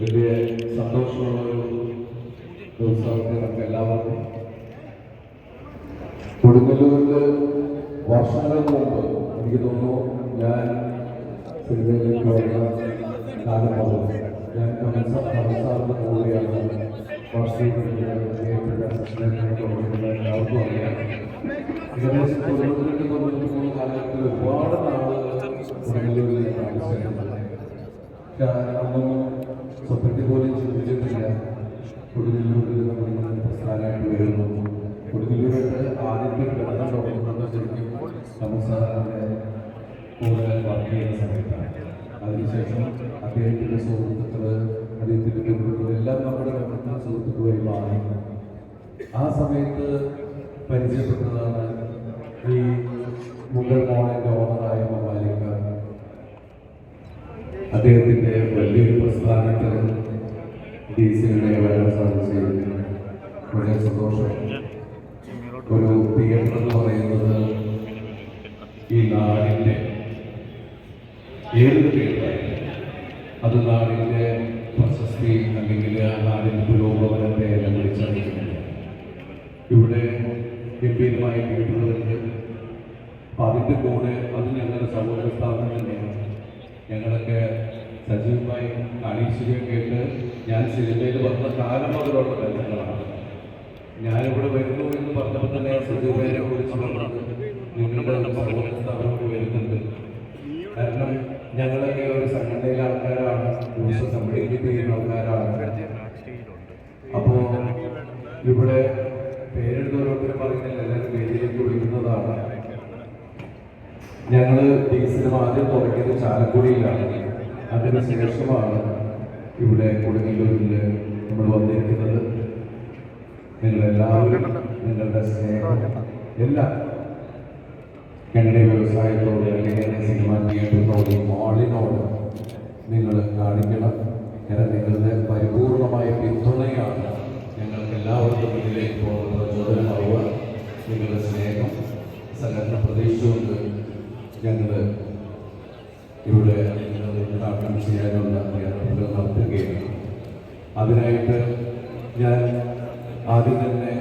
വലിയ സന്തോഷമുള്ള ഒരു ദിവസമൊക്കെ നമുക്ക് എല്ലാവർക്കും. കൊടുങ്ങല്ലൂരിൽ വർഷങ്ങൾക്ക് മുമ്പ് എനിക്ക് തോന്നുന്നു ഞാൻ സിനിമയിലേക്ക് വന്ന കാലം മുതൽ ഞാൻ കമൽസാറിന്റെ കൂടെയാണ് എല്ലാവർക്കും അറിയാം. ഏകദേശം 92-93 കാലഘട്ടത്തിൽ ഒരുപാട് നാള് കൊടുങ്ങല്ലൂരിൽ താമസിച്ചിട്ടുണ്ട്. അന്നൊന്നും സ്വപ്നത്തിൽ പോലും ചിന്തിച്ചിട്ടില്ല കൊടുങ്ങല്ലൂരിൽ നമ്മളിങ്ങനെ പ്രസ്ഥാനമായിട്ട് വരുന്നു. കൊടുങ്ങല്ലൂരായിട്ട് ആദ്യത്തെ ഘടന തുടങ്ങുന്നത് ശരിക്കും കമൽസാറിന്റെ കൂടെ വർക്ക് ചെയ്യുന്ന സമയത്താണ്. അതിനുശേഷം അദ്ദേഹത്തിൻ്റെ സുഹൃത്തുക്കൾ, അദ്ദേഹത്തിൻ്റെ ബന്ധുക്കൾ എല്ലാം നമ്മുടെ ബന്ധുക്കൾ സുഹൃത്തുക്കളുമായി മാറി. ആ സമയത്ത് പരിചയപ്പെട്ടതാണ് ഈ മുഗൾ മോളിൻ്റെ ഓണറായ മമാലിക്ക. അദ്ദേഹത്തിൻ്റെ വലിയൊരു പ്രസ്ഥാനത്തിൽ DC-യുടെ വരാൻ സാധിച്ചത് വളരെ സന്തോഷം. ഒരു തിയേറ്റർ എന്ന് പറയുന്നത് ഈ നാടിൻ്റെ ഏതൊരു തിയേറ്ററായിരുന്നു അത് നാടിൻ്റെ പ്രശസ്തി അല്ലെങ്കിൽ ആ നാടിൻ്റെ പുരോഗമനത്തെ എല്ലാം വിളിച്ചറിയിക്കുന്നുണ്ട്. ഇവിടെ ഗംഭീരമായ തിയേറ്ററുകളുണ്ട്. അപ്പം അതിൻ്റെ കൂടെ അത് ഞങ്ങളുടെ സഹോദര സ്ഥാപനം തന്നെയാണ്. ഞങ്ങളൊക്കെ സജീവമായി കാളീശ്വരിയൊക്കെ ആയിട്ട് ഞാൻ സിനിമയിൽ വന്ന കാലം മുതലുള്ള ബന്ധങ്ങളാണ്. ഞാനിവിടെ വരുന്നു എന്ന് പറഞ്ഞപ്പോൾ തന്നെ സജീവയെ കുറിച്ച് പറഞ്ഞത് നിങ്ങളുടെ സഹോദര സ്ഥാപനം വരുന്നുണ്ട്. കാരണം ഞങ്ങളൊക്കെ ഒരു സംഘടനയിലെ ആൾക്കാരാണ്, ദിവസം കമ്മ്യൂണിക്കേറ്റ് ചെയ്യുന്ന ആൾക്കാരാണ്. അപ്പോൾ ഇവിടെ പേരെടുത്തവരോടൊപ്പം പറയുന്നില്ല, എല്ലാവരും പേരിലേക്ക് വിളിക്കുന്നതാണ്. ഞങ്ങൾ DC-നും ആദ്യം തുടങ്ങിയത് ചാലക്കുടിയിലാണ്. അതിന് ശേഷമാണ് ഇവിടെ കൊടുങ്ങല്ലൂരിൽ നമ്മൾ വന്നിരിക്കുന്നത്. നിങ്ങളെല്ലാവരും നിങ്ങളുടെ സ്നേഹം എല്ലാം ഞങ്ങളുടെ വ്യവസായത്തോട് അല്ലെങ്കിൽ സിനിമ തിയേറ്ററിനോട് മാളിനോട് നിങ്ങൾ കാണിക്കണം. കാരണം നിങ്ങളുടെ പരിപൂർണമായ പിന്തുണയാണ് ഞങ്ങൾക്ക് എല്ലാവർക്കും മുന്നിലേക്ക് പോകുന്ന പ്രചോദനമാവുക. നിങ്ങളുടെ സ്നേഹം സംഘടന പ്രതീക്ഷിച്ചുകൊണ്ട് ഞങ്ങൾ ഇവിടെ ഉദ്ഘാടനം ചെയ്യാനുള്ള യാത്രകൾ നടത്തുകയാണ്. അതിനായിട്ട് ഞാൻ ആദ്യം തന്നെ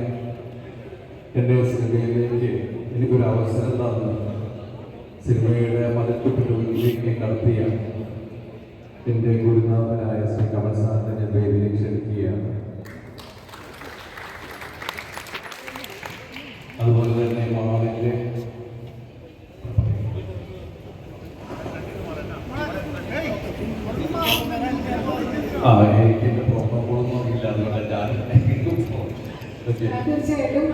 എൻ്റെ സിനിമയിലേക്ക് എനിക്കൊരു അവസരം തന്നു സിനിമയുടെ മതിൽക്കെട്ടുകളിലേക്ക് നടത്തിയ എൻ്റെ ഗുരുനാഥനായ ശ്രീ കമൽസാറിൻ്റെ പേരിലേക്ക് ക്ഷണിക്കുകയാണ്. അതുപോലെ തന്നെ മാളിൻ്റെ എനിക്കെൻ്റെ പ്രോഗ്രാമുകളൊന്നും ഇല്ല, അതുകൊണ്ട് തീർച്ചയായിട്ടും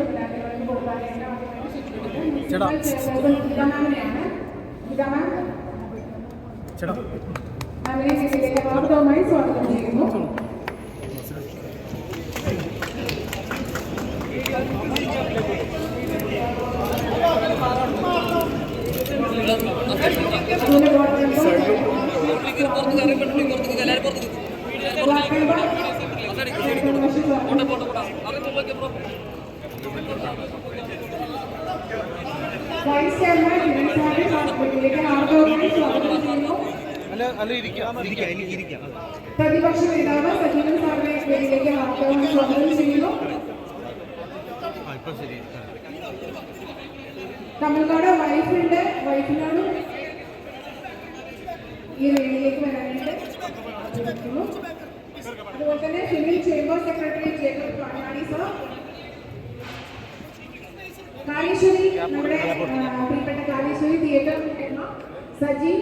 വാർത്തവുമായി സ്വാഗതം ചെയ്യുന്നു. വൈസ് ചെയർമാൻ പ്രതിപക്ഷ നേതാവ് സജീവൻ സാറിനെ വേദിയിലേക്ക് ആർത്തവമായി സ്വാഗതം ചെയ്യുന്നു. തമിഴ്നാട് വൈഫിനോടും ഈ വേദിയിലേക്ക് വരാനായിട്ട് അഭ്യർത്ഥിക്കുന്നു. അതുപോലെ തന്നെ civil chamber secretary Jacob Panadi sir, Kaleeswari നമ്മുടെ പ്രിയപ്പെട്ട കാളീശ്വരി തിയേറ്റർ സജി